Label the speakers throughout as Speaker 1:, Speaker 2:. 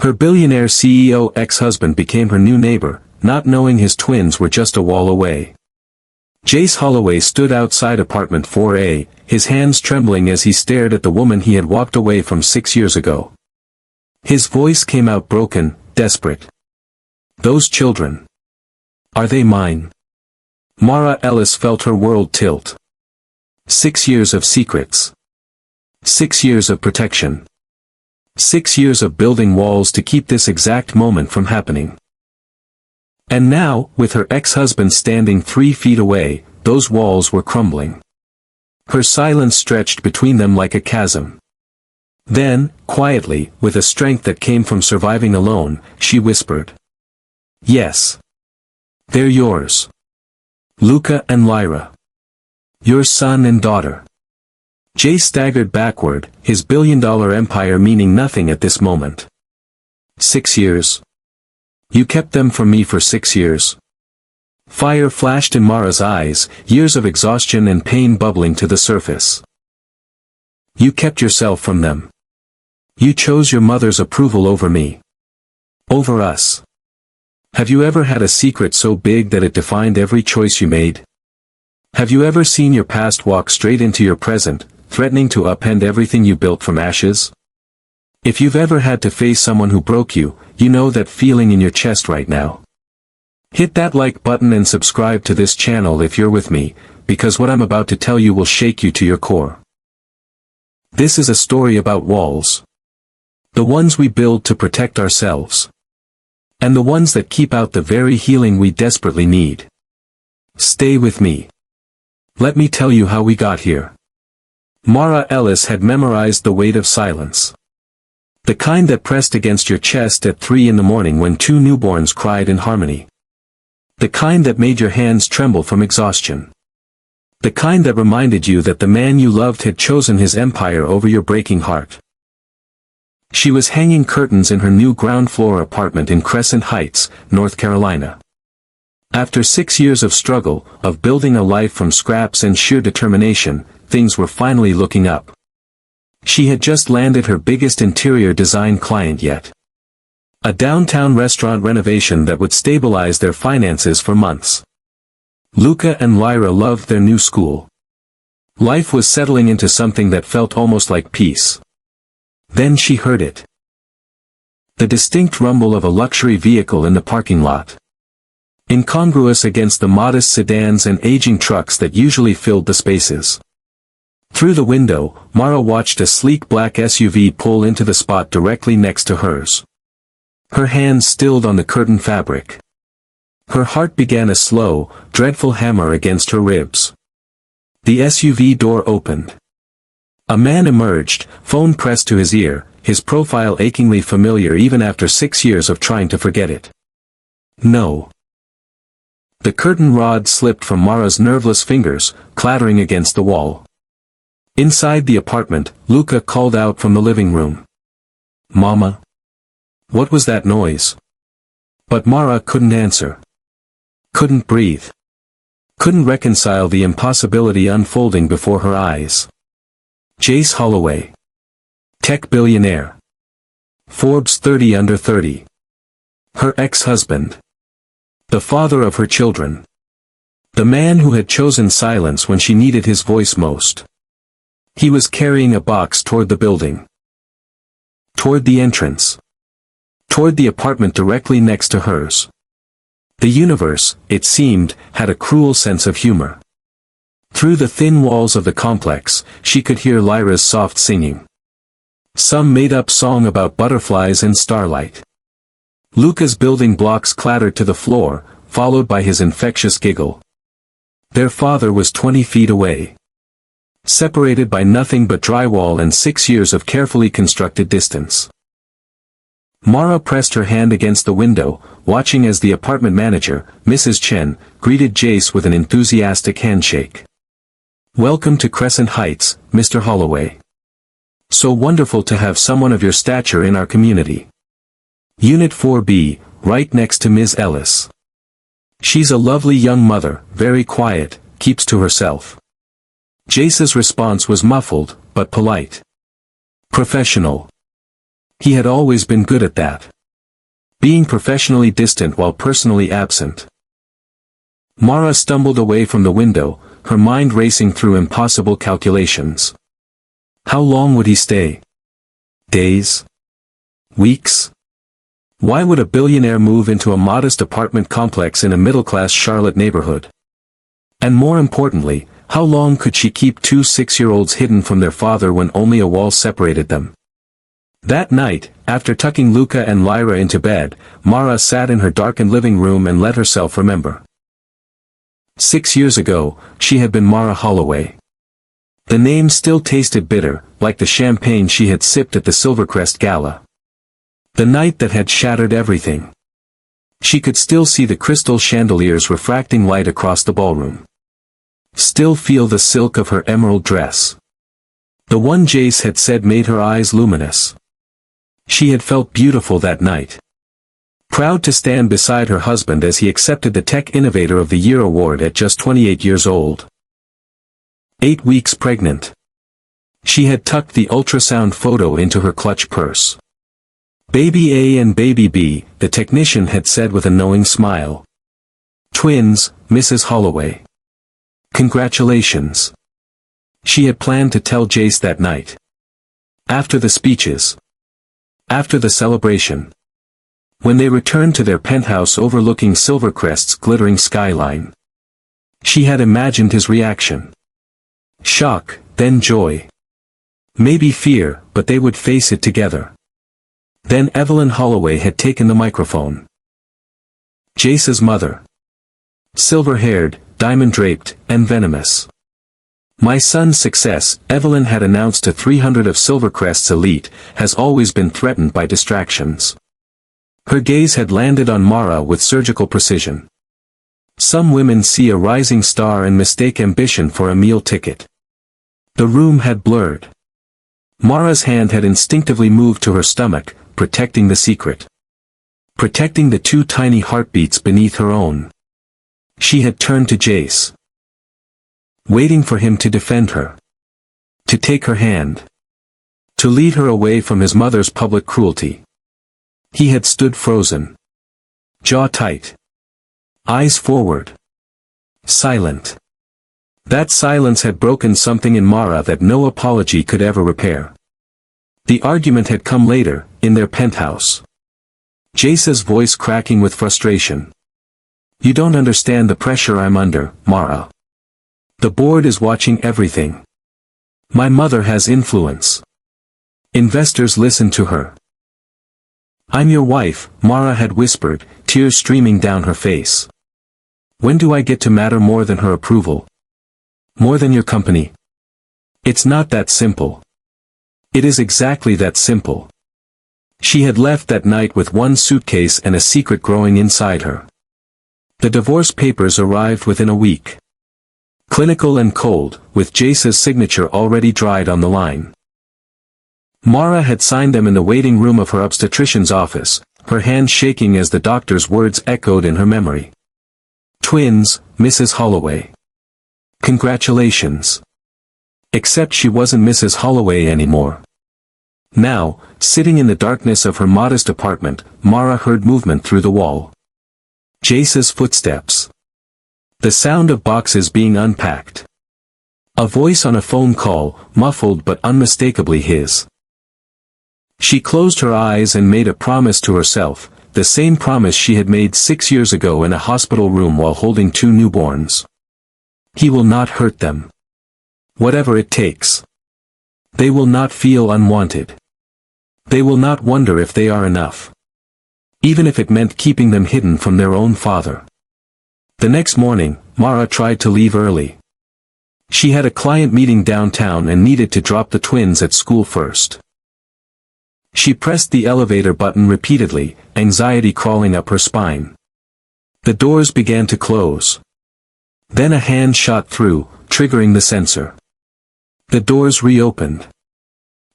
Speaker 1: Her billionaire CEO ex-husband became her new neighbor, not knowing his twins were just a wall away. Jace Holloway stood outside apartment 4A, his hands trembling as he stared at the woman he had walked away from 6 years ago. His voice came out broken, desperate. "Those children. Are they mine?" Mara Ellis felt her world tilt. 6 years of secrets. 6 years of protection. 6 years of building walls to keep this exact moment from happening. And now, with her ex-husband standing 3 feet away, those walls were crumbling. Her silence stretched between them like a chasm. Then, quietly, with a strength that came from surviving alone, she whispered. "Yes. They're yours. Luca and Lyra. Your son and daughter." Jay staggered backward, his billion-dollar empire meaning nothing at this moment. 6 years. You kept them from me for 6 years. Fire flashed in Mara's eyes, years of exhaustion and pain bubbling to the surface. You kept yourself from them. You chose your mother's approval over me. Over us. Have you ever had a secret so big that it defined every choice you made? Have you ever seen your past walk straight into your present, threatening to upend everything you built from ashes? If you've ever had to face someone who broke you, you know that feeling in your chest right now. Hit that like button and subscribe to this channel if you're with me, because what I'm about to tell you will shake you to your core. This is a story about walls. The ones we build to protect ourselves. And the ones that keep out the very healing we desperately need. Stay with me. Let me tell you how we got here. Mara Ellis had memorized the weight of silence. The kind that pressed against your chest at 3 in the morning when 2 newborns cried in harmony. The kind that made your hands tremble from exhaustion. The kind that reminded you that the man you loved had chosen his empire over your breaking heart. She was hanging curtains in her new ground-floor apartment in Crescent Heights, North Carolina. After 6 years of struggle, of building a life from scraps and sheer determination, things were finally looking up. She had just landed her biggest interior design client yet. A downtown restaurant renovation that would stabilize their finances for months. Luca and Lyra loved their new school. Life was settling into something that felt almost like peace. Then she heard it. The distinct rumble of a luxury vehicle in the parking lot. Incongruous against the modest sedans and aging trucks that usually filled the spaces. Through the window, Mara watched a sleek black SUV pull into the spot directly next to hers. Her hands stilled on the curtain fabric. Her heart began a slow, dreadful hammer against her ribs. The SUV door opened. A man emerged, phone pressed to his ear, his profile achingly familiar even after 6 years of trying to forget it. No. The curtain rod slipped from Mara's nerveless fingers, clattering against the wall. Inside the apartment, Luca called out from the living room. "Mama? What was that noise?" But Mara couldn't answer. Couldn't breathe. Couldn't reconcile the impossibility unfolding before her eyes. Jace Holloway. Tech billionaire. Forbes 30 under 30. Her ex-husband. The father of her children. The man who had chosen silence when she needed his voice most. He was carrying a box toward the building. Toward the entrance. Toward the apartment directly next to hers. The universe, it seemed, had a cruel sense of humor. Through the thin walls of the complex, she could hear Lyra's soft singing. Some made-up song about butterflies and starlight. Luca's building blocks clattered to the floor, followed by his infectious giggle. Their father was 20 feet away. Separated by nothing but drywall and 6 years of carefully constructed distance. Mara pressed her hand against the window, watching as the apartment manager, Mrs. Chen, greeted Jace with an enthusiastic handshake. "Welcome to Crescent Heights, Mr. Holloway. So wonderful to have someone of your stature in our community. Unit 4B, right next to Ms. Ellis. She's a lovely young mother, very quiet, keeps to herself." Jace's response was muffled, but polite. "Professional. He had always been good at that. Being professionally distant while personally absent. Mara stumbled away from the window, her mind racing through impossible calculations. How long would he stay? Days? Weeks? Why would a billionaire move into a modest apartment complex in a middle-class Charlotte neighborhood? And more importantly, how long could she keep two 6-year-olds hidden from their father when only a wall separated them? That night, after tucking Luca and Lyra into bed, Mara sat in her darkened living room and let herself remember. 6 years ago, she had been Mara Holloway. The name still tasted bitter, like the champagne she had sipped at the Silvercrest Gala. The night that had shattered everything. She could still see the crystal chandeliers refracting light across the ballroom. Still feel the silk of her emerald dress. The one Jace had said made her eyes luminous. She had felt beautiful that night. Proud to stand beside her husband as he accepted the Tech Innovator of the Year award at just 28 years old. 8 weeks pregnant. She had tucked the ultrasound photo into her clutch purse. Baby A and Baby B, the technician had said with a knowing smile. Twins, Mrs. Holloway. Congratulations. She had planned to tell Jace that night. After the speeches. After the celebration. When they returned to their penthouse overlooking Silvercrest's glittering skyline. She had imagined his reaction. Shock, then joy. Maybe fear, but they would face it together. Then Evelyn Holloway had taken the microphone. Jace's mother. Silver-haired, diamond-draped, and venomous. My son's success, Evelyn had announced to 300 of Silvercrest's elite, has always been threatened by distractions. Her gaze had landed on Mara with surgical precision. Some women see a rising star and mistake ambition for a meal ticket. The room had blurred. Mara's hand had instinctively moved to her stomach, protecting the secret. Protecting the 2 tiny heartbeats beneath her own. She had turned to Jace. Waiting for him to defend her. To take her hand. To lead her away from his mother's public cruelty. He had stood frozen. Jaw tight. Eyes forward. Silent. That silence had broken something in Mara that no apology could ever repair. The argument had come later, in their penthouse. Jace's voice cracking with frustration. You don't understand the pressure I'm under, Mara. The board is watching everything. My mother has influence. Investors listen to her. I'm your wife, Mara had whispered, tears streaming down her face. When do I get to matter more than her approval? More than your company? It's not that simple. It is exactly that simple. She had left that night with one suitcase and a secret growing inside her. The divorce papers arrived within a week. Clinical and cold, with Jace's signature already dried on the line. Mara had signed them in the waiting room of her obstetrician's office, her hand shaking as the doctor's words echoed in her memory. Twins, Mrs. Holloway. Congratulations. Except she wasn't Mrs. Holloway anymore. Now, sitting in the darkness of her modest apartment, Mara heard movement through the wall. Jace's footsteps. The sound of boxes being unpacked. A voice on a phone call, muffled but unmistakably his. She closed her eyes and made a promise to herself, the same promise she had made 6 years ago in a hospital room while holding 2 newborns. He will not hurt them. Whatever it takes. They will not feel unwanted. They will not wonder if they are enough. Even if it meant keeping them hidden from their own father. The next morning, Mara tried to leave early. She had a client meeting downtown and needed to drop the twins at school first. She pressed the elevator button repeatedly, anxiety crawling up her spine. The doors began to close. Then a hand shot through, triggering the sensor. The doors reopened.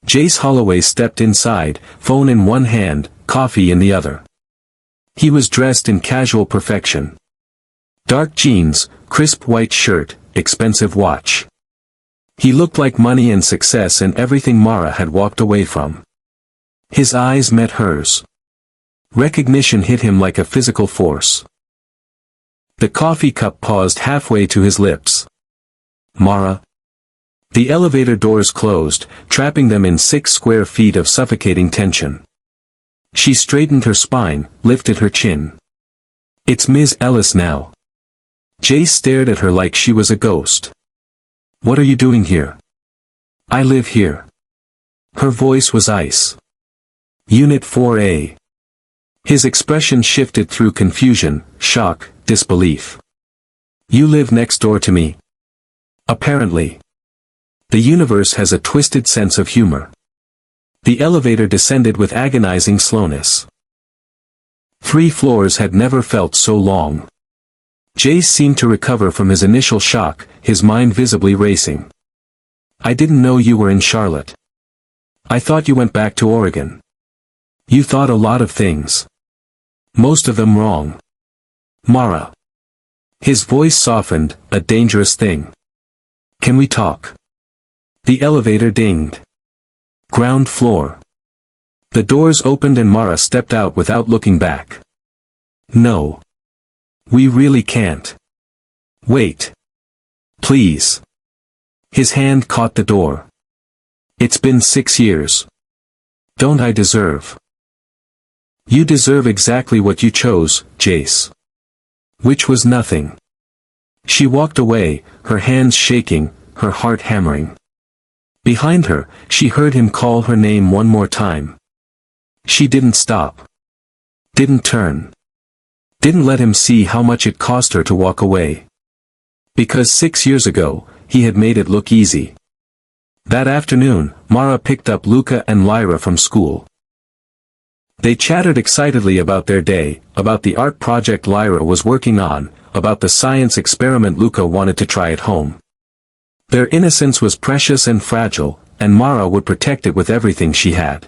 Speaker 1: Jace Holloway stepped inside, phone in one hand, coffee in the other. He was dressed in casual perfection. Dark jeans, crisp white shirt, expensive watch. He looked like money and success and everything Mara had walked away from. His eyes met hers. Recognition hit him like a physical force. The coffee cup paused halfway to his lips. Mara. The elevator doors closed, trapping them in 6 square feet of suffocating tension. She straightened her spine, lifted her chin. It's Ms. Ellis now. Jace stared at her like she was a ghost. What are you doing here? I live here. Her voice was ice. Unit 4A. His expression shifted through confusion, shock, disbelief. You live next door to me? Apparently. The universe has a twisted sense of humor. The elevator descended with agonizing slowness. 3 floors had never felt so long. Jace seemed to recover from his initial shock, his mind visibly racing. I didn't know you were in Charlotte. I thought you went back to Oregon. You thought a lot of things. Most of them wrong. Mara. His voice softened, a dangerous thing. Can we talk? The elevator dinged. Ground floor. The doors opened and Mara stepped out without looking back. No. We really can't. Wait. Please. His hand caught the door. It's been 6 years. Don't I deserve? You deserve exactly what you chose, Jace. Which was nothing. She walked away, her hands shaking, her heart hammering. Behind her, she heard him call her name one more time. She didn't stop. Didn't turn. Didn't let him see how much it cost her to walk away. Because 6 years ago, he had made it look easy. That afternoon, Mara picked up Luca and Lyra from school. They chattered excitedly about their day, about the art project Lyra was working on, about the science experiment Luca wanted to try at home. Their innocence was precious and fragile, and Mara would protect it with everything she had.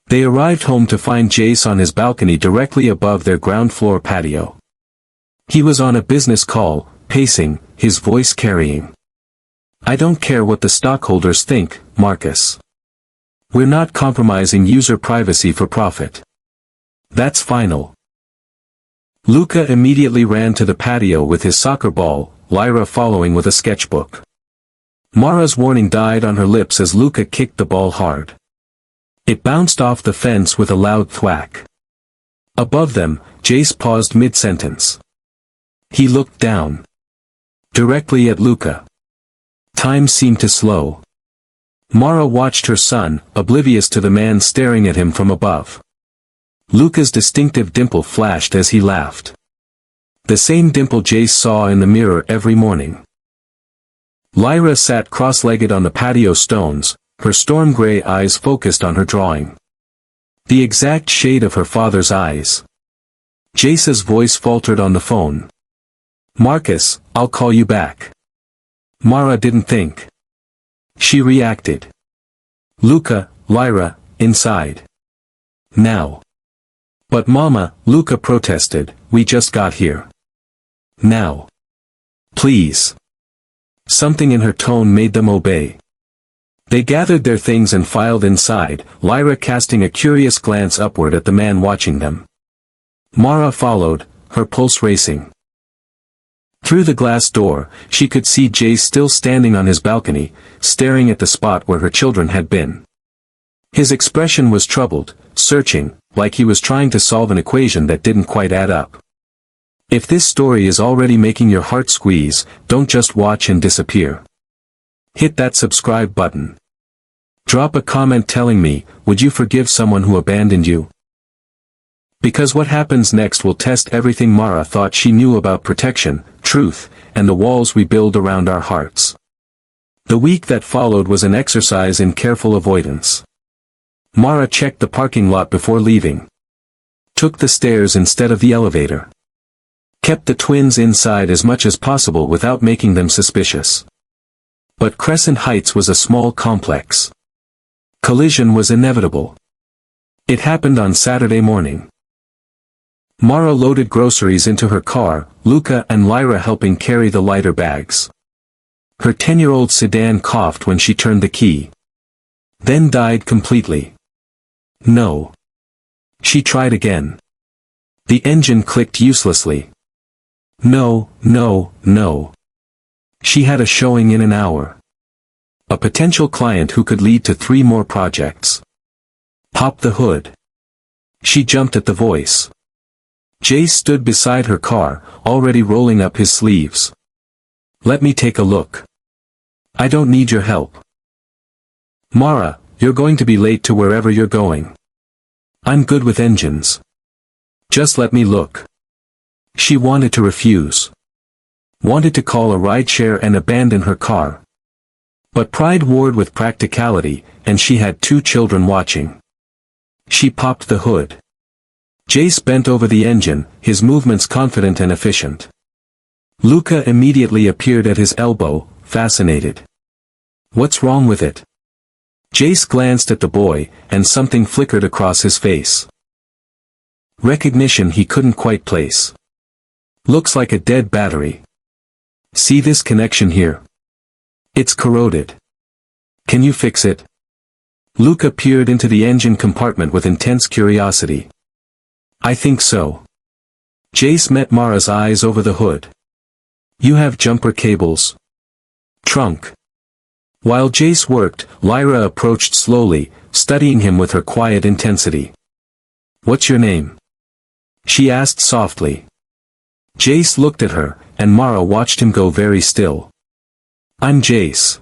Speaker 1: They arrived home to find Jace on his balcony directly above their ground floor patio. He was on a business call, pacing, his voice carrying. I don't care what the stockholders think, Marcus. We're not compromising user privacy for profit. That's final. Luca immediately ran to the patio with his soccer ball, Lyra following with a sketchbook. Mara's warning died on her lips as Luca kicked the ball hard. It bounced off the fence with a loud thwack. Above them, Jace paused mid-sentence. He looked down. Directly at Luca. Time seemed to slow. Mara watched her son, oblivious to the man staring at him from above. Luca's distinctive dimple flashed as he laughed. The same dimple Jace saw in the mirror every morning. Lyra sat cross-legged on the patio stones, her storm-gray eyes focused on her drawing. The exact shade of her father's eyes. Jace's voice faltered on the phone. Marcus, I'll call you back. Mara didn't think. She reacted. Luca, Lyra, inside. Now. But Mama, Luca protested, we just got here. Now. Please. Something in her tone made them obey. They gathered their things and filed inside, Lyra casting a curious glance upward at the man watching them. Mara followed, her pulse racing. Through the glass door, she could see Jace still standing on his balcony, staring at the spot where her children had been. His expression was troubled, searching, like he was trying to solve an equation that didn't quite add up. If this story is already making your heart squeeze, don't just watch and disappear. Hit that subscribe button. Drop a comment telling me, would you forgive someone who abandoned you? Because what happens next will test everything Mara thought she knew about protection, truth, and the walls we build around our hearts. The week that followed was an exercise in careful avoidance. Mara checked the parking lot before leaving. Took the stairs instead of the elevator. Kept the twins inside as much as possible without making them suspicious. But Crescent Heights was a small complex. Collision was inevitable. It happened on Saturday morning. Mara loaded groceries into her car, Luca and Lyra helping carry the lighter bags. Her 10-year-old sedan coughed when she turned the key. Then died completely. No. She tried again. The engine clicked uselessly. No, no, no. She had a showing in an hour. A potential client who could lead to 3 more projects. Pop the hood. She jumped at the voice. Jace stood beside her car, already rolling up his sleeves. Let me take a look. I don't need your help. Mara, you're going to be late to wherever you're going. I'm good with engines. Just let me look. She wanted to refuse. Wanted to call a rideshare and abandon her car. But pride warred with practicality, and she had 2 children watching. She popped the hood. Jace bent over the engine, his movements confident and efficient. Luca immediately appeared at his elbow, fascinated. What's wrong with it? Jace glanced at the boy, and something flickered across his face. Recognition he couldn't quite place. Looks like a dead battery. See this connection here? It's corroded. Can you fix it? Luca peered into the engine compartment with intense curiosity. I think so. Jace met Mara's eyes over the hood. You have jumper cables. Trunk. While Jace worked, Lyra approached slowly, studying him with her quiet intensity. What's your name? She asked softly. Jace looked at her, and Mara watched him go very still. I'm Jace.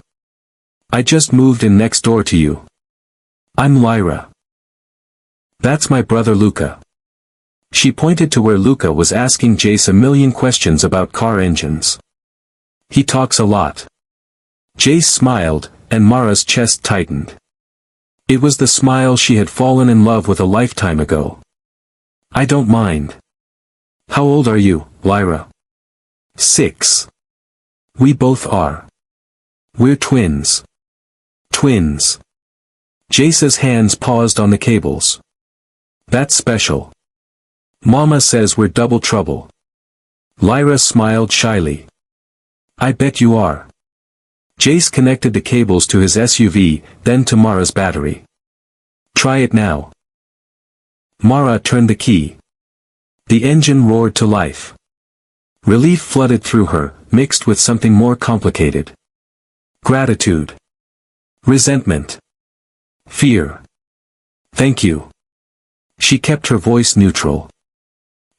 Speaker 1: I just moved in next door to you. I'm Lyra. That's my brother Luca. She pointed to where Luca was asking Jace a million questions about car engines. He talks a lot. Jace smiled, and Mara's chest tightened. It was the smile she had fallen in love with a lifetime ago. I don't mind. How old are you, Lyra? 6. We both are. We're twins. Twins. Jace's hands paused on the cables. That's special. Mama says we're double trouble. Lyra smiled shyly. I bet you are. Jace connected the cables to his SUV, then to Mara's battery. Try it now. Mara turned the key. The engine roared to life. Relief flooded through her, mixed with something more complicated. Gratitude. Resentment. Fear. Thank you. She kept her voice neutral.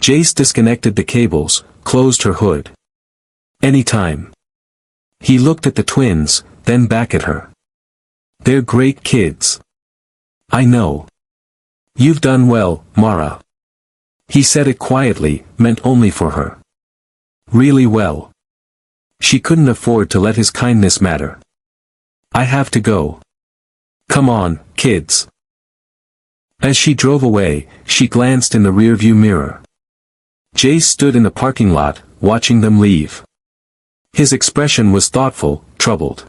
Speaker 1: Jace disconnected the cables, closed her hood. Anytime. He looked at the twins, then back at her. They're great kids. I know. You've done well, Mara. He said it quietly, meant only for her. Really well. She couldn't afford to let his kindness matter. I have to go. Come on, kids. As she drove away, she glanced in the rearview mirror. Jace stood in the parking lot, watching them leave. His expression was thoughtful, troubled.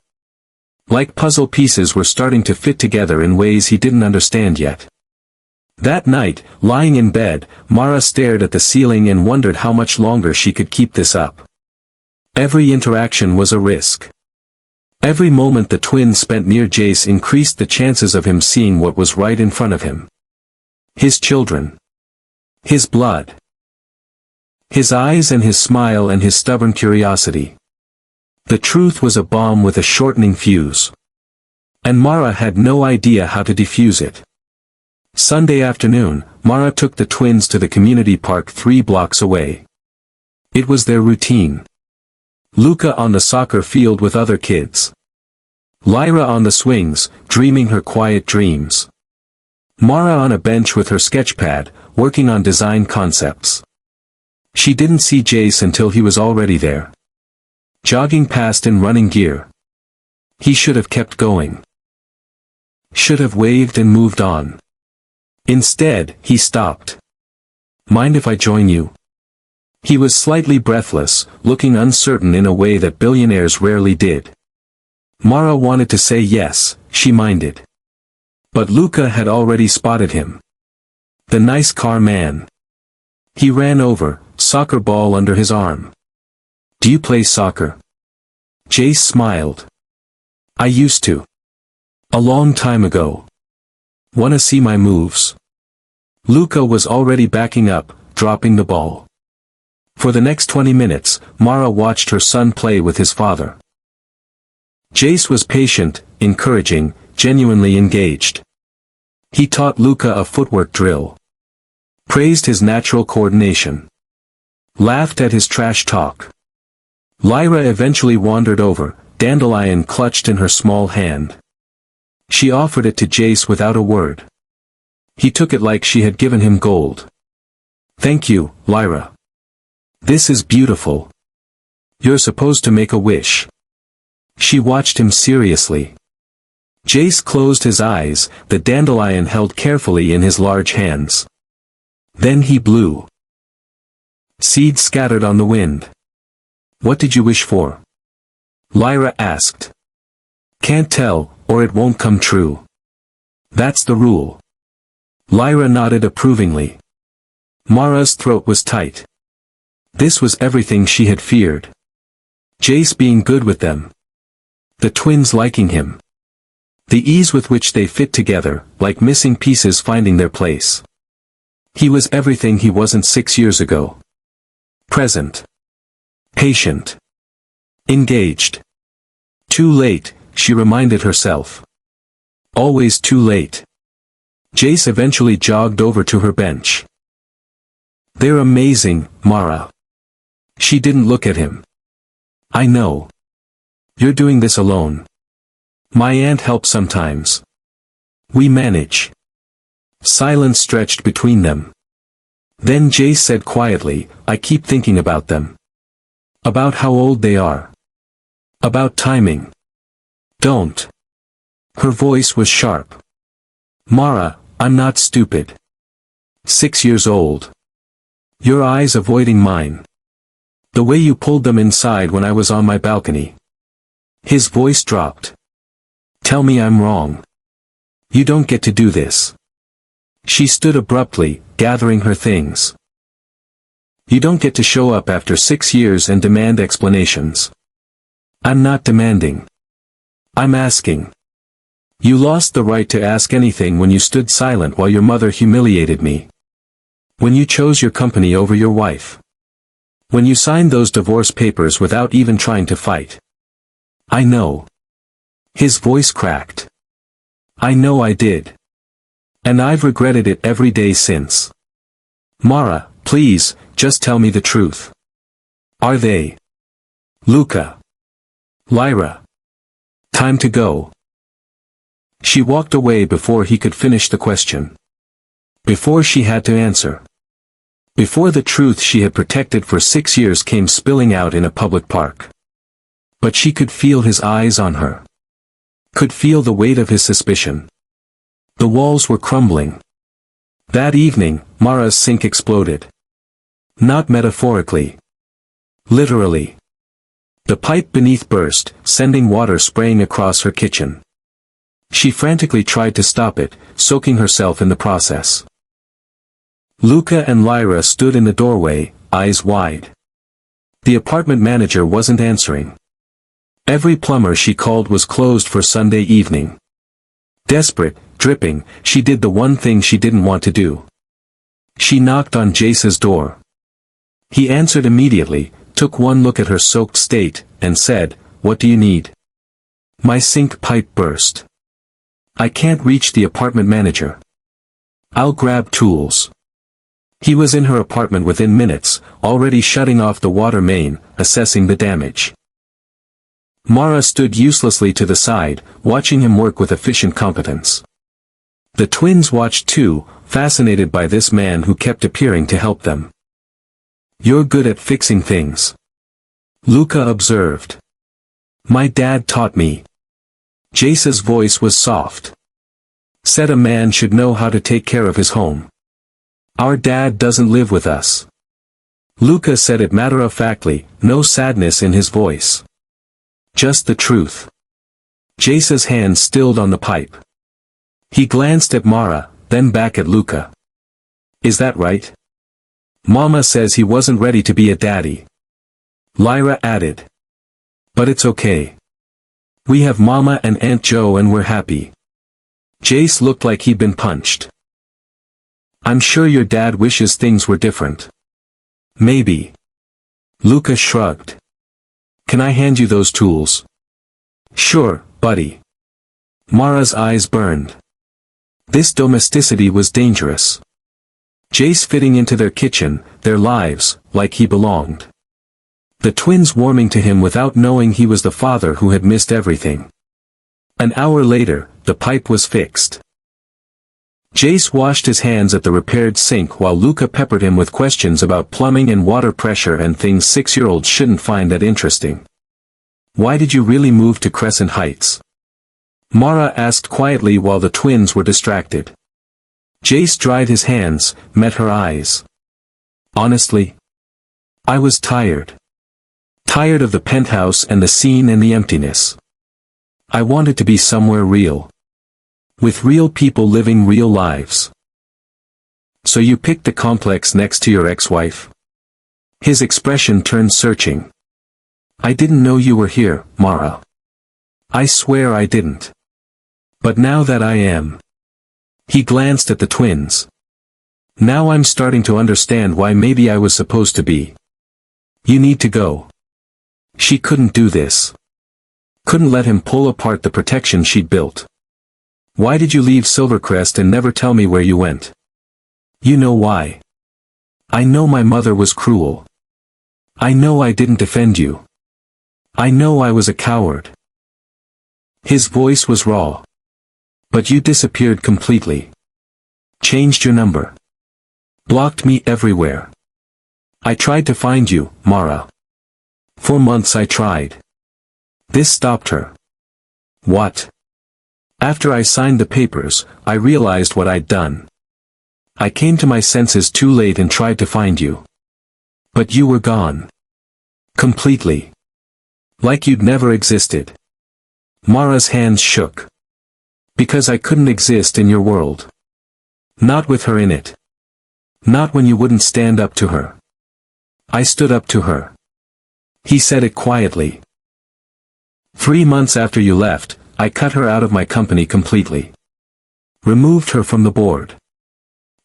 Speaker 1: Like puzzle pieces were starting to fit together in ways he didn't understand yet. That night, lying in bed, Mara stared at the ceiling and wondered how much longer she could keep this up. Every interaction was a risk. Every moment the twins spent near Jace increased the chances of him seeing what was right in front of him. His children. His blood. His eyes and his smile and his stubborn curiosity. The truth was a bomb with a shortening fuse. And Mara had no idea how to defuse it. Sunday afternoon, Mara took the twins to the community park 3 blocks away. It was their routine. Luca on the soccer field with other kids. Lyra on the swings, dreaming her quiet dreams. Mara on a bench with her sketchpad, working on design concepts. She didn't see Jace until he was already there. Jogging past in running gear. He should have kept going. Should have waved and moved on. Instead, he stopped. Mind if I join you? He was slightly breathless, looking uncertain in a way that billionaires rarely did. Mara wanted to say yes, she minded. But Luca had already spotted him. The nice car man. He ran over, soccer ball under his arm. Do you play soccer? Jace smiled. I used to. A long time ago. Wanna see my moves? Luca was already backing up, dropping the ball. For the next 20 minutes, Mara watched her son play with his father. Jace was patient, encouraging, genuinely engaged. He taught Luca a footwork drill. Praised his natural coordination. Laughed at his trash talk. Lyra eventually wandered over, dandelion clutched in her small hand. She offered it to Jace without a word. He took it like she had given him gold. Thank you, Lyra. This is beautiful. You're supposed to make a wish. She watched him seriously. Jace closed his eyes, the dandelion held carefully in his large hands. Then he blew. Seeds scattered on the wind. What did you wish for? Lyra asked. Can't tell, or it won't come true. That's the rule. Lyra nodded approvingly. Mara's throat was tight. This was everything she had feared. Jace being good with them. The twins liking him. The ease with which they fit together, like missing pieces finding their place. He was everything he wasn't 6 years ago. Present. Patient. Engaged. Too late, she reminded herself. Always too late. Jace eventually jogged over to her bench. They're amazing, Mara. She didn't look at him. I know. You're doing this alone. My aunt helps sometimes. We manage. Silence stretched between them. Then Jace said quietly, I keep thinking about them. About how old they are. About timing. Don't. Her voice was sharp. Mara, I'm not stupid. 6 years old. Your eyes avoiding mine. The way you pulled them inside when I was on my balcony. His voice dropped. Tell me I'm wrong. You don't get to do this. She stood abruptly, gathering her things. You don't get to show up after 6 years and demand explanations. I'm not demanding. I'm asking. You lost the right to ask anything when you stood silent while your mother humiliated me. When you chose your company over your wife. When you signed those divorce papers without even trying to fight. I know. His voice cracked. I know I did. And I've regretted it every day since. Mara, please, just tell me the truth. Are they? Luca. Lyra. Time to go. She walked away before he could finish the question. Before she had to answer. Before the truth she had protected for 6 years came spilling out in a public park. But she could feel his eyes on her. Could feel the weight of his suspicion. The walls were crumbling. That evening, Mara's sink exploded. Not metaphorically. Literally. The pipe beneath burst, sending water spraying across her kitchen. She frantically tried to stop it, soaking herself in the process. Luca and Lyra stood in the doorway, eyes wide. The apartment manager wasn't answering. Every plumber she called was closed for Sunday evening. Desperate, dripping, she did the one thing she didn't want to do. She knocked on Jace's door. He answered immediately, took one look at her soaked state, and said, What do you need? My sink pipe burst. I can't reach the apartment manager. I'll grab tools. He was in her apartment within minutes, already shutting off the water main, assessing the damage. Mara stood uselessly to the side, watching him work with efficient competence. The twins watched too, fascinated by this man who kept appearing to help them. You're good at fixing things. Luca observed. My dad taught me. Jace's voice was soft. Said a man should know how to take care of his home. Our dad doesn't live with us. Luca said it matter-of-factly, no sadness in his voice. Just the truth. Jace's hand stilled on the pipe. He glanced at Mara, then back at Luca. Is that right? Mama says he wasn't ready to be a daddy. Lyra added. But it's okay. We have Mama and Aunt Jo and we're happy. Jace looked like he'd been punched. I'm sure your dad wishes things were different. Maybe. Luca shrugged. Can I hand you those tools? Sure, buddy. Mara's eyes burned. This domesticity was dangerous. Jace fitting into their kitchen, their lives, like he belonged. The twins warming to him without knowing he was the father who had missed everything. An hour later, the pipe was fixed. Jace washed his hands at the repaired sink while Luca peppered him with questions about plumbing and water pressure and things 6-year-olds shouldn't find that interesting. Why did you really move to Crescent Heights? Mara asked quietly while the twins were distracted. Jace dried his hands, met her eyes. Honestly? I was tired. Tired of the penthouse and the scene and the emptiness. I wanted to be somewhere real. With real people living real lives. So you picked the complex next to your ex-wife? His expression turned searching. I didn't know you were here, Mara. I swear I didn't. But now that I am. He glanced at the twins. Now I'm starting to understand why maybe I was supposed to be. You need to go. She couldn't do this. Couldn't let him pull apart the protection she'd built. Why did you leave Silvercrest and never tell me where you went? You know why. I know my mother was cruel. I know I didn't defend you. I know I was a coward. His voice was raw. But you disappeared completely. Changed your number. Blocked me everywhere. I tried to find you, Mara. For months I tried. This stopped her. What? After I signed the papers, I realized what I'd done. I came to my senses too late and tried to find you. But you were gone. Completely. Like you'd never existed. Mara's hands shook. Because I couldn't exist in your world. Not with her in it. Not when you wouldn't stand up to her. I stood up to her. He said it quietly. 3 months after you left, I cut her out of my company completely. Removed her from the board.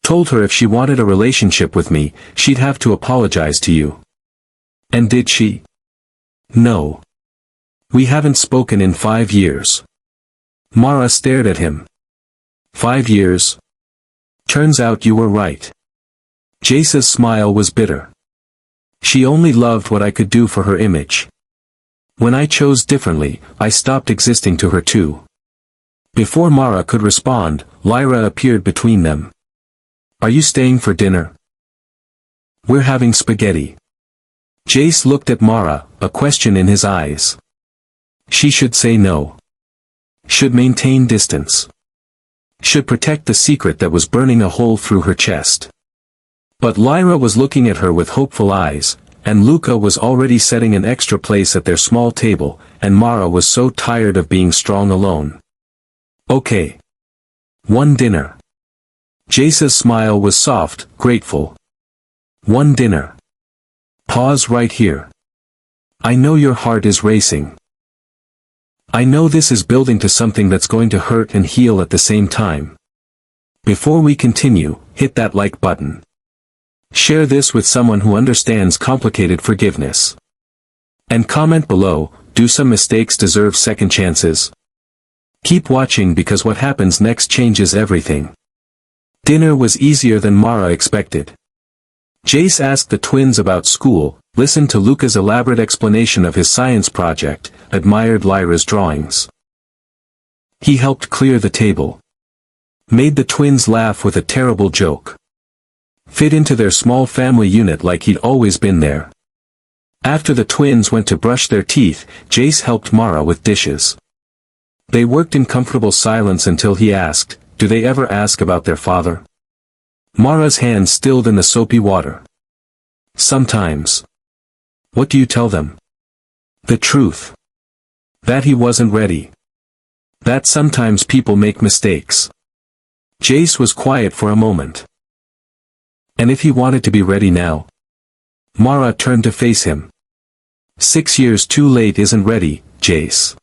Speaker 1: Told her if she wanted a relationship with me, she'd have to apologize to you. And did she? No. We haven't spoken in 5 years. Mara stared at him. 5 years? Turns out you were right. Jace's smile was bitter. She only loved what I could do for her image. When I chose differently, I stopped existing to her too. Before Mara could respond, Lyra appeared between them. Are you staying for dinner? We're having spaghetti. Jace looked at Mara, a question in his eyes. She should say no. Should maintain distance. Should protect the secret that was burning a hole through her chest. But Lyra was looking at her with hopeful eyes, and Luca was already setting an extra place at their small table, and Mara was so tired of being strong alone. Okay. One dinner. Jace's smile was soft, grateful. One dinner. Pause right here. I know your heart is racing. I know this is building to something that's going to hurt and heal at the same time. Before we continue, hit that like button. Share this with someone who understands complicated forgiveness. And comment below, do some mistakes deserve second chances? Keep watching because what happens next changes everything. Dinner was easier than Mara expected. Jace asked the twins about school, listened to Luca's elaborate explanation of his science project, admired Lyra's drawings. He helped clear the table. Made the twins laugh with a terrible joke. Fit into their small family unit like he'd always been there. After the twins went to brush their teeth, Jace helped Mara with dishes. They worked in comfortable silence until he asked, do they ever ask about their father? Mara's hands stilled in the soapy water. Sometimes. What do you tell them? The truth. That he wasn't ready. That sometimes people make mistakes. Jace was quiet for a moment. And if he wanted to be ready now? Mara turned to face him. 6 years too late isn't ready, Jace.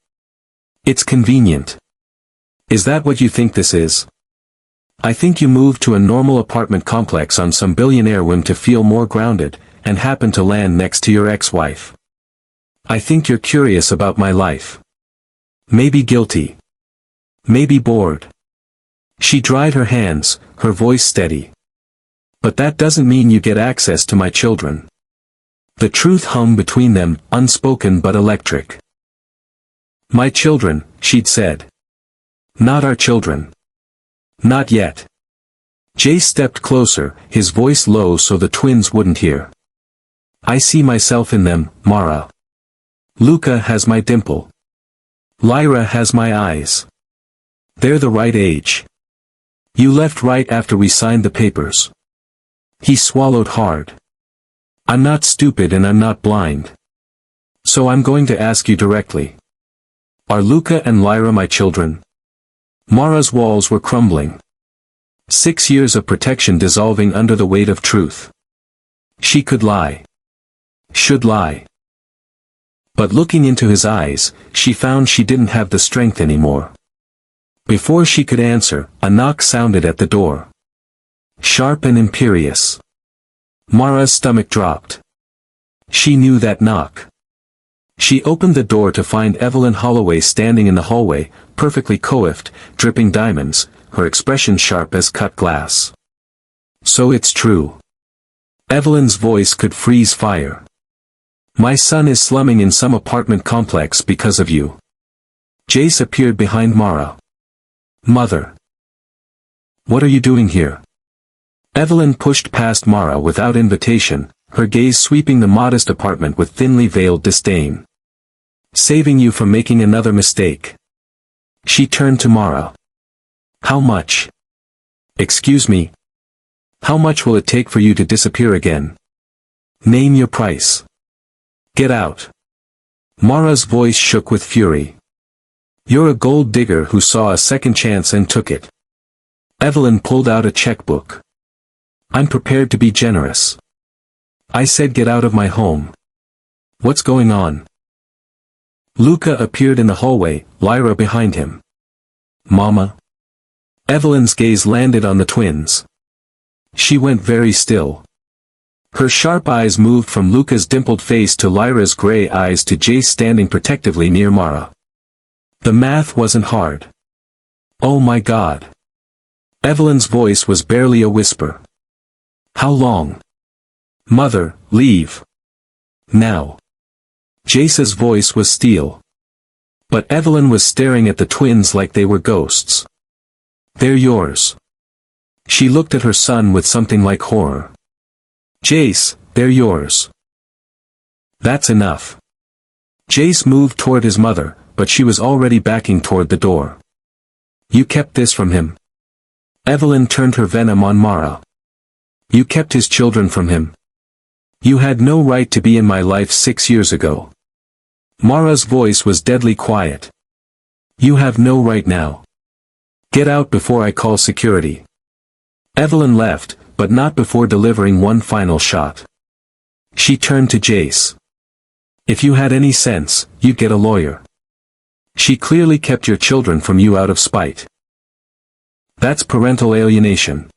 Speaker 1: It's convenient. Is that what you think this is? I think you moved to a normal apartment complex on some billionaire whim to feel more grounded, and happened to land next to your ex-wife. I think you're curious about my life. Maybe guilty. Maybe bored. She dried her hands, her voice steady. But that doesn't mean you get access to my children. The truth hung between them, unspoken but electric. My children, she'd said. Not our children. Not yet. Jace stepped closer, his voice low so the twins wouldn't hear. I see myself in them, Mara. Luca has my dimple. Lyra has my eyes. They're the right age. You left right after we signed the papers. He swallowed hard. I'm not stupid and I'm not blind. So I'm going to ask you directly. Are Luca and Lyra my children? Mara's walls were crumbling. 6 years of protection dissolving under the weight of truth. She could lie. Should lie. But looking into his eyes, she found she didn't have the strength anymore. Before she could answer, a knock sounded at the door. Sharp and imperious. Mara's stomach dropped. She knew that knock. She opened the door to find Evelyn Holloway standing in the hallway, perfectly coiffed, dripping diamonds, her expression sharp as cut glass. So it's true. Evelyn's voice could freeze fire. My son is slumming in some apartment complex because of you. Jace appeared behind Mara. Mother. What are you doing here? Evelyn pushed past Mara without invitation, her gaze sweeping the modest apartment with thinly veiled disdain. Saving you from making another mistake. She turned to Mara. How much? Excuse me. How much will it take for you to disappear again? Name your price. Get out. Mara's voice shook with fury. You're a gold digger who saw a second chance and took it. Evelyn pulled out a checkbook. I'm prepared to be generous. I said get out of my home. What's going on? Luca appeared in the hallway, Lyra behind him. Mama? Evelyn's gaze landed on the twins. She went very still. Her sharp eyes moved from Luca's dimpled face to Lyra's gray eyes to Jace standing protectively near Mara. The math wasn't hard. Oh my God. Evelyn's voice was barely a whisper. How long? Mother, leave. Now. Jace's voice was steel. But Evelyn was staring at the twins like they were ghosts. They're yours. She looked at her son with something like horror. Jace, they're yours. That's enough. Jace moved toward his mother, but she was already backing toward the door. You kept this from him. Evelyn turned her venom on Mara. You kept his children from him. You had no right to be in my life 6 years ago. Mara's voice was deadly quiet. You have no right now. Get out before I call security. Evelyn left, but not before delivering one final shot. She turned to Jace. If you had any sense, you'd get a lawyer. She clearly kept your children from you out of spite. That's parental alienation.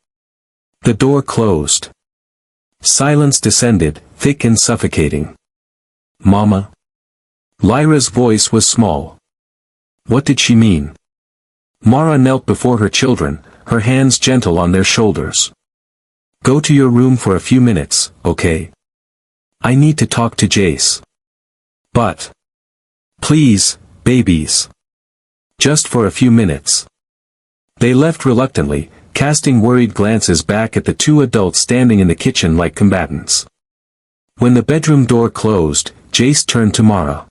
Speaker 1: The door closed. Silence descended, thick and suffocating. Mama? Lyra's voice was small. What did she mean? Mara knelt before her children, her hands gentle on their shoulders. Go to your room for a few minutes, okay? I need to talk to Jace. But. Please, babies. Just for a few minutes. They left reluctantly, casting worried glances back at the two adults standing in the kitchen like combatants. When the bedroom door closed, Jace turned to Mara.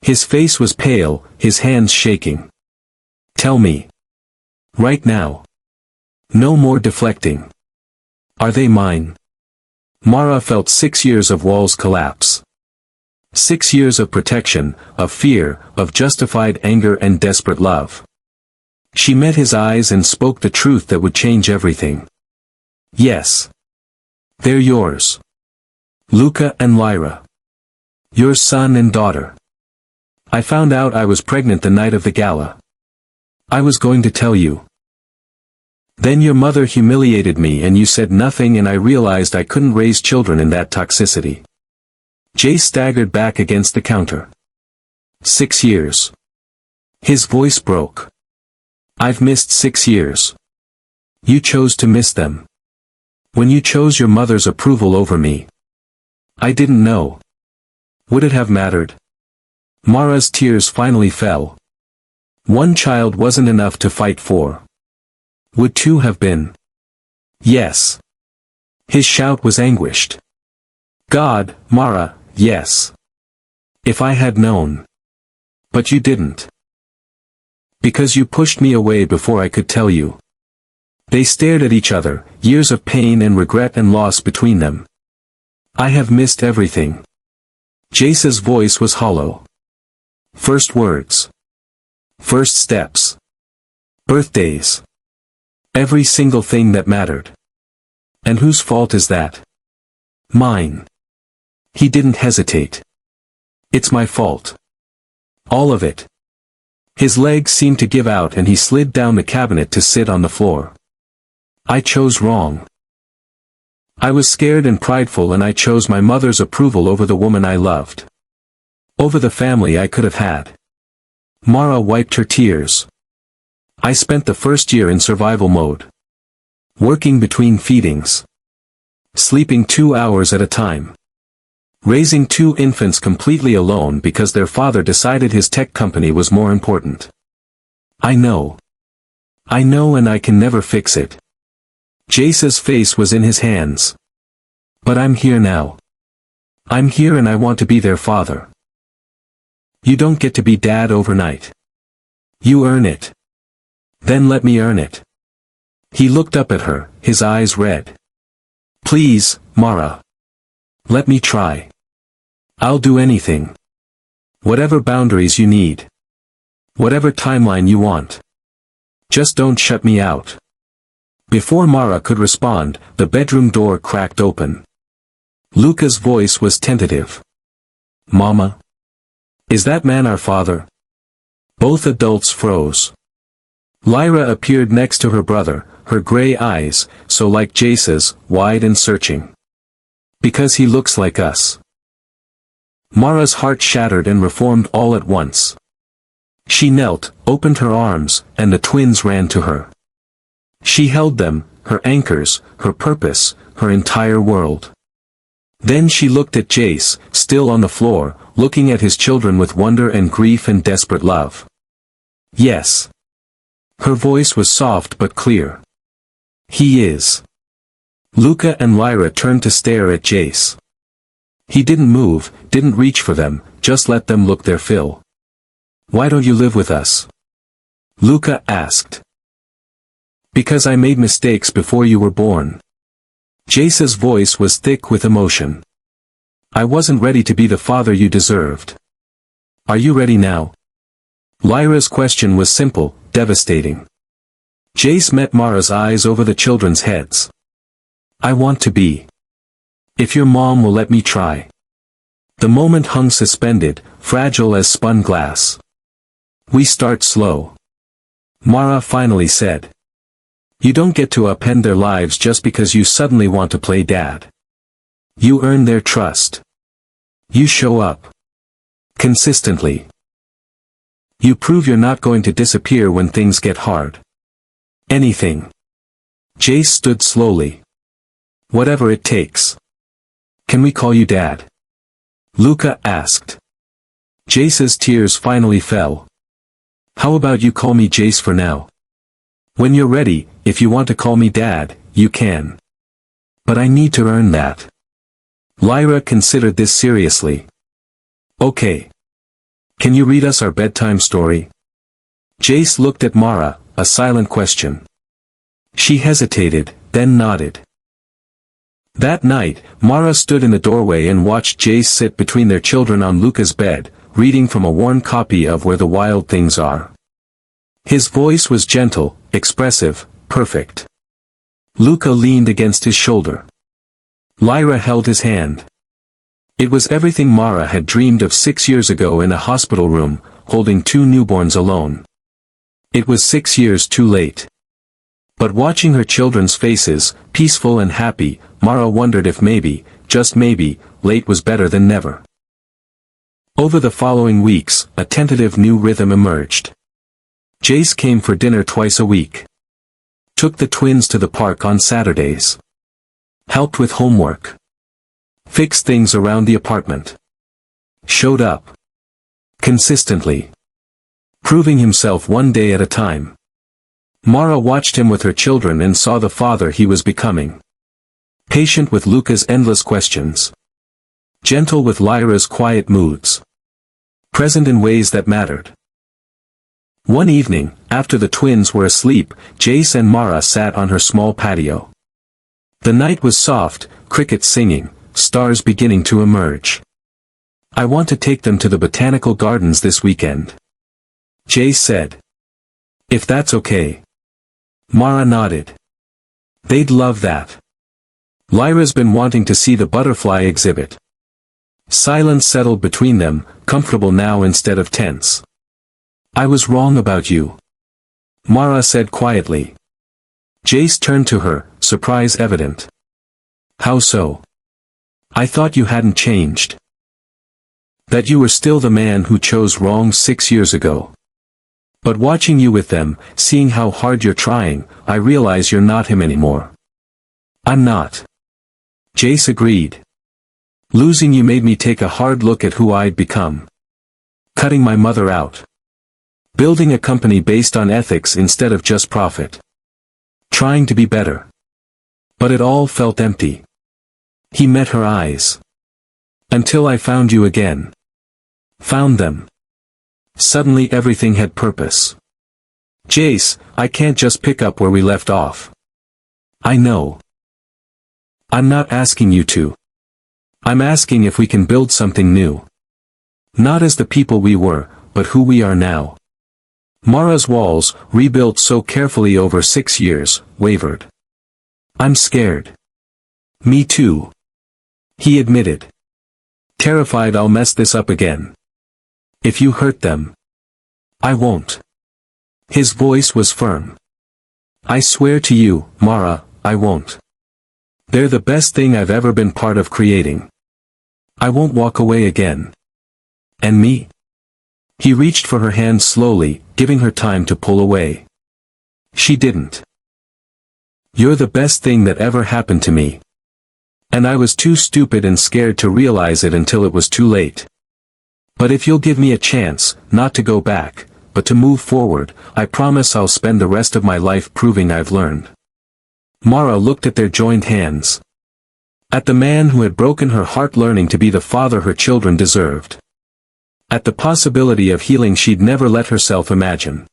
Speaker 1: His face was pale, his hands shaking. Tell me. Right now. No more deflecting. Are they mine? Mara felt 6 years of walls collapse. 6 years of protection, of fear, of justified anger and desperate love. She met his eyes and spoke the truth that would change everything. Yes. They're yours. Luca and Lyra. Your son and daughter. I found out I was pregnant the night of the gala. I was going to tell you. Then your mother humiliated me and you said nothing and I realized I couldn't raise children in that toxicity. Jace staggered back against the counter. 6 years. His voice broke. I've missed 6 years. You chose to miss them. When you chose your mother's approval over me. I didn't know. Would it have mattered? Mara's tears finally fell. One child wasn't enough to fight for. Would 2 have been? Yes. His shout was anguished. God, Mara, yes. If I had known. But you didn't. Because you pushed me away before I could tell you. They stared at each other, years of pain and regret and loss between them. I have missed everything. Jace's voice was hollow. First words. First steps. Birthdays. Every single thing that mattered. And whose fault is that? Mine. He didn't hesitate. It's my fault. All of it. His legs seemed to give out and he slid down the cabinet to sit on the floor. I chose wrong. I was scared and prideful and I chose my mother's approval over the woman I loved. Over the family I could have had. Mara wiped her tears. I spent the first year in survival mode. Working between feedings. Sleeping 2 hours at a time. Raising 2 infants completely alone because their father decided his tech company was more important. I know. I know and I can never fix it. Jace's face was in his hands. But I'm here now. I'm here and I want to be their father. You don't get to be dad overnight. You earn it. Then let me earn it. He looked up at her, his eyes red. Please, Mara. Let me try. I'll do anything. Whatever boundaries you need. Whatever timeline you want. Just don't shut me out. Before Mara could respond, the bedroom door cracked open. Luca's voice was tentative. Mama? Is that man our father? Both adults froze. Lyra appeared next to her brother, her gray eyes, so like Jace's, wide and searching. Because he looks like us. Mara's heart shattered and reformed all at once. She knelt, opened her arms, and the twins ran to her. She held them, her anchors, her purpose, her entire world. Then she looked at Jace, still on the floor, looking at his children with wonder and grief and desperate love. Yes. Her voice was soft but clear. He is. Luca and Lyra turned to stare at Jace. He didn't move, didn't reach for them, just let them look their fill. Why don't you live with us? Luca asked. Because I made mistakes before you were born. Jace's voice was thick with emotion. I wasn't ready to be the father you deserved. Are you ready now? Lyra's question was simple, devastating. Jace met Mara's eyes over the children's heads. I want to be. If your mom will let me try. The moment hung suspended, fragile as spun glass. We start slow. Mara finally said. You don't get to upend their lives just because you suddenly want to play dad. You earn their trust. You show up. Consistently. You prove you're not going to disappear when things get hard. Anything. Jace stood slowly. Whatever it takes. Can we call you Dad? Luca asked. Jace's tears finally fell. How about you call me Jace for now? When you're ready, if you want to call me Dad, you can. But I need to earn that. Lyra considered this seriously. Okay. Can you read us our bedtime story? Jace looked at Mara, a silent question. She hesitated, then nodded. That night, Mara stood in the doorway and watched Jace sit between their children on Luca's bed, reading from a worn copy of Where the Wild Things Are. His voice was gentle, expressive, perfect. Luca leaned against his shoulder. Lyra held his hand. It was everything Mara had dreamed of 6 years ago in a hospital room, holding 2 newborns alone. It was 6 years too late. But watching her children's faces, peaceful and happy, Mara wondered if maybe, just maybe, late was better than never. Over the following weeks, a tentative new rhythm emerged. Jace came for dinner twice a week. Took the twins to the park on Saturdays. Helped with homework. Fixed things around the apartment. Showed up. Consistently. Proving himself one day at a time. Mara watched him with her children and saw the father he was becoming. Patient with Luca's endless questions. Gentle with Lyra's quiet moods. Present in ways that mattered. One evening, after the twins were asleep, Jace and Mara sat on her small patio. The night was soft, crickets singing, stars beginning to emerge. "I want to take them to the botanical gardens this weekend," Jace said. "If that's okay." Mara nodded. "They'd love that. Lyra's been wanting to see the butterfly exhibit." Silence settled between them, comfortable now instead of tense. "I was wrong about you," Mara said quietly. Jace turned to her, surprise evident. "How so? I thought you hadn't changed. That you were still the man who chose wrong 6 years ago. But watching you with them, seeing how hard you're trying, I realize you're not him anymore." "I'm not," Jace agreed. "Losing you made me take a hard look at who I'd become. Cutting my mother out. Building a company based on ethics instead of just profit. Trying to be better. But it all felt empty." He met her eyes. "Until I found you again. Found them. Suddenly everything had purpose." "Jace, I can't just pick up where we left off." "I know. I'm not asking you to. I'm asking if we can build something new. Not as the people we were, but who we are now." Mara's walls, rebuilt so carefully over 6 years, wavered. "I'm scared." "Me too," he admitted. "Terrified I'll mess this up again. If you hurt them." "I won't." His voice was firm. "I swear to you, Mara, I won't. They're the best thing I've ever been part of creating. I won't walk away again." "And me?" He reached for her hand slowly, giving her time to pull away. She didn't. "You're the best thing that ever happened to me. And I was too stupid and scared to realize it until it was too late. But if you'll give me a chance, not to go back, but to move forward, I promise I'll spend the rest of my life proving I've learned." Mara looked at their joined hands. At the man who had broken her heart, learning to be the father her children deserved. At the possibility of healing she'd never let herself imagine.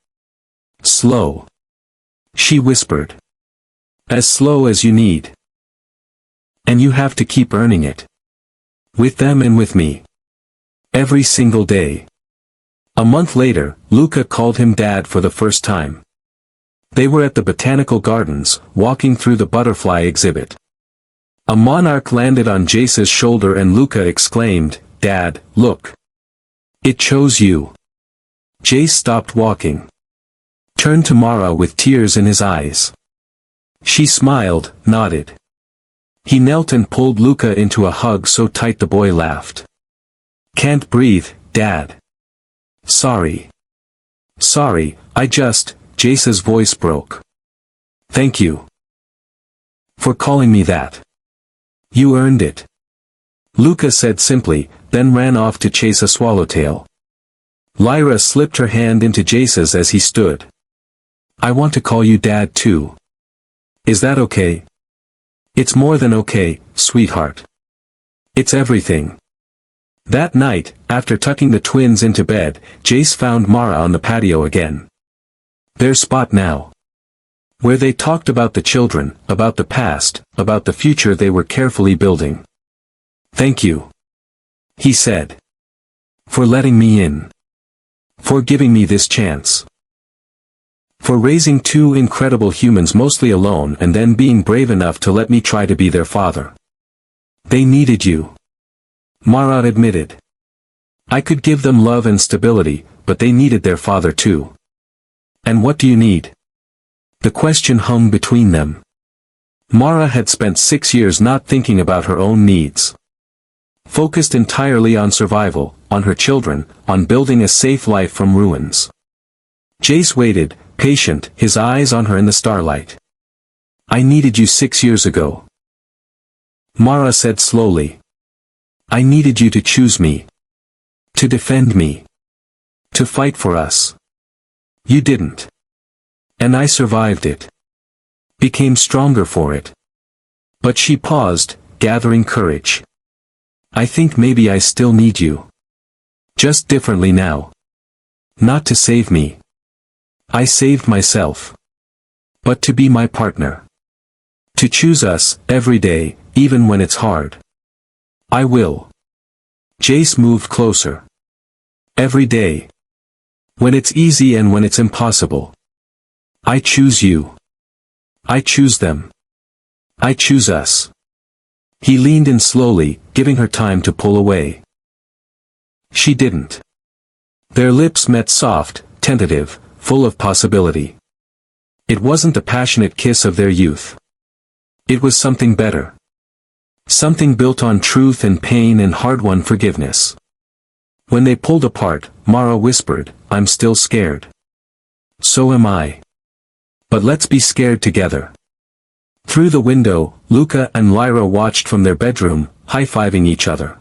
Speaker 1: "Slow," she whispered. "As slow as you need. And you have to keep earning it. With them and with me. Every single day." A month later, Luca called him Dad for the first time. They were at the botanical gardens, walking through the butterfly exhibit. A monarch landed on Jace's shoulder and Luca exclaimed, "Dad, look. It chose you." Jace stopped walking. Turned to Mara with tears in his eyes. She smiled, nodded. He knelt and pulled Luca into a hug so tight the boy laughed. "Can't breathe, Dad." "Sorry. Sorry, Jace's voice broke. "Thank you. For calling me that. You earned it." Luca said simply, then ran off to chase a swallowtail. Lyra slipped her hand into Jace's as he stood. "I want to call you Dad too. Is that okay?" "It's more than okay, sweetheart. It's everything." That night, after tucking the twins into bed, Jace found Mara on the patio again. Their spot now. Where they talked about the children, about the past, about the future they were carefully building. "Thank you," he said. "For letting me in. For giving me this chance. For raising two incredible humans mostly alone and then being brave enough to let me try to be their father. They needed you," Mara admitted. "I could give them love and stability, but they needed their father too. And what do you need? The question hung between them. Mara had spent 6 years not thinking about her own needs. Focused entirely on survival, on her children, on building a safe life from ruins. Jace waited, patient, his eyes on her in the starlight. I needed you 6 years ago. Mara said slowly. I needed you to choose me. To defend me. To fight for us. You didn't. And I survived it. Became stronger for it. But she paused, gathering courage. I think maybe I still need you. Just differently now. Not to save me. I saved myself. But to be my partner. To choose us, every day, even when it's hard. I will. Jace moved closer. Every day. When it's easy and when it's impossible. I choose you. I choose them. I choose us. He leaned in slowly, giving her time to pull away. She didn't. Their lips met soft, tentative, full of possibility. It wasn't the passionate kiss of their youth. It was something better. Something built on truth and pain and hard-won forgiveness. When they pulled apart, Mara whispered, I'm still scared. So am I. But let's be scared together. Through the window, Luca and Lyra watched from their bedroom, high-fiving each other.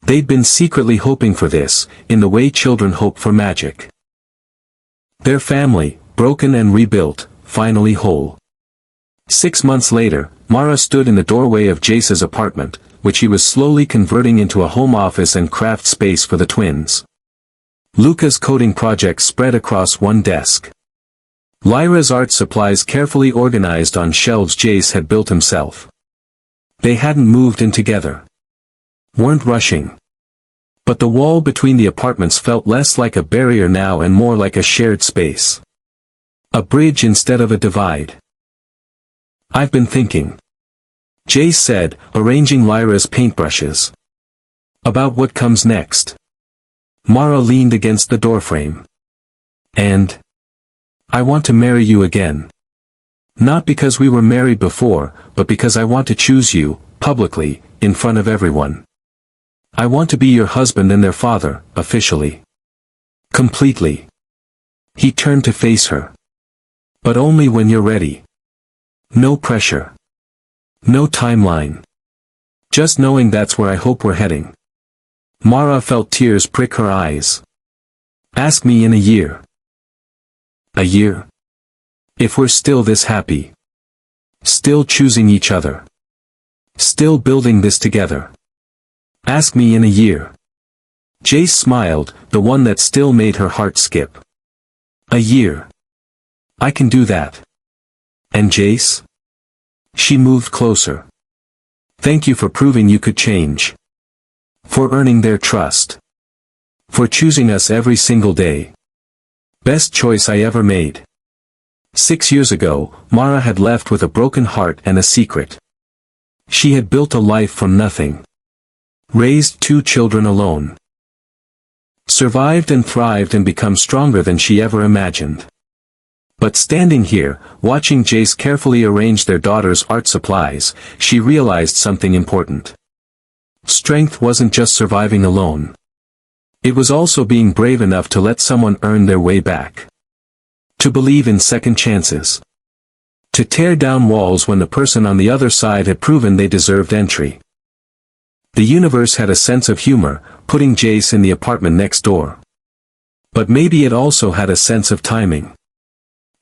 Speaker 1: They'd been secretly hoping for this, in the way children hope for magic. Their family, broken and rebuilt, finally whole. 6 months later, Mara stood in the doorway of Jace's apartment, which he was slowly converting into a home office and craft space for the twins. Luca's coding project spread across one desk. Lyra's art supplies carefully organized on shelves Jace had built himself. They hadn't moved in together. Weren't rushing. But the wall between the apartments felt less like a barrier now and more like a shared space. A bridge instead of a divide. I've been thinking. Jace said, arranging Lyra's paintbrushes. About what comes next. Mara leaned against the doorframe. And I want to marry you again. Not because we were married before, but because I want to choose you, publicly, in front of everyone. I want to be your husband and their father, officially. Completely. He turned to face her. But only when you're ready. No pressure. No timeline. Just knowing that's where I hope we're heading. Mara felt tears prick her eyes. Ask me in a year. A year? If we're still this happy. Still choosing each other. Still building this together. Ask me in a year. Jace smiled, the one that still made her heart skip. A year. I can do that. And Jace? She moved closer. Thank you for proving you could change. For earning their trust. For choosing us every single day. Best choice I ever made. 6 years ago, Mara had left with a broken heart and a secret. She had built a life from nothing. Raised 2 children alone. Survived and thrived and become stronger than she ever imagined. But standing here, watching Jace carefully arrange their daughter's art supplies, she realized something important. Strength wasn't just surviving alone. It was also being brave enough to let someone earn their way back. To believe in second chances. To tear down walls when the person on the other side had proven they deserved entry. The universe had a sense of humor, putting Jace in the apartment next door. But maybe it also had a sense of timing.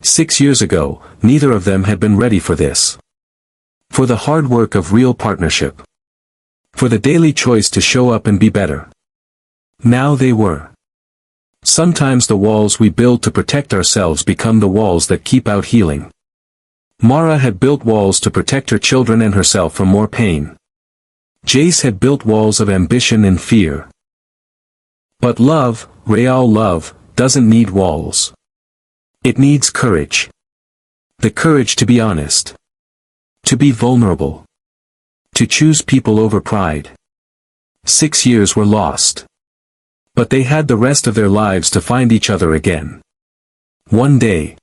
Speaker 1: 6 years ago, neither of them had been ready for this. For the hard work of real partnership. For the daily choice to show up and be better. Now they were. Sometimes the walls we build to protect ourselves become the walls that keep out healing. Mara had built walls to protect her children and herself from more pain. Jace had built walls of ambition and fear. But love, real love, doesn't need walls. It needs courage. The courage to be honest. To be vulnerable. To choose people over pride. 6 years were lost. But they had the rest of their lives to find each other again. One day.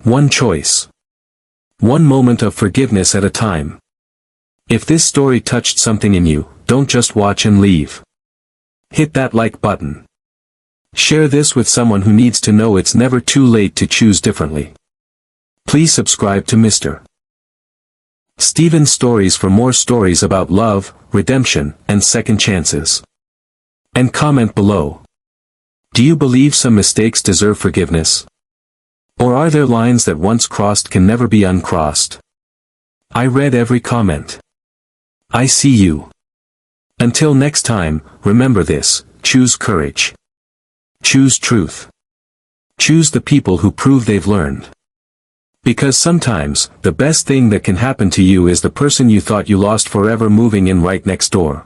Speaker 1: One choice. One moment of forgiveness at a time. If this story touched something in you, don't just watch and leave. Hit that like button. Share this with someone who needs to know it's never too late to choose differently. Please subscribe to Mr. Stephen's Stories for more stories about love, redemption, and second chances. And comment below. Do you believe some mistakes deserve forgiveness? Or are there lines that once crossed can never be uncrossed? I read every comment. I see you. Until next time, remember this: choose courage. Choose truth. Choose the people who prove they've learned. Because sometimes, the best thing that can happen to you is the person you thought you lost forever moving in right next door.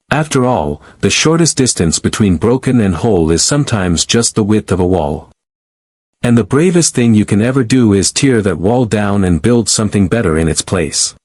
Speaker 1: After all, the shortest distance between broken and whole is sometimes just the width of a wall. And the bravest thing you can ever do is tear that wall down and build something better in its place.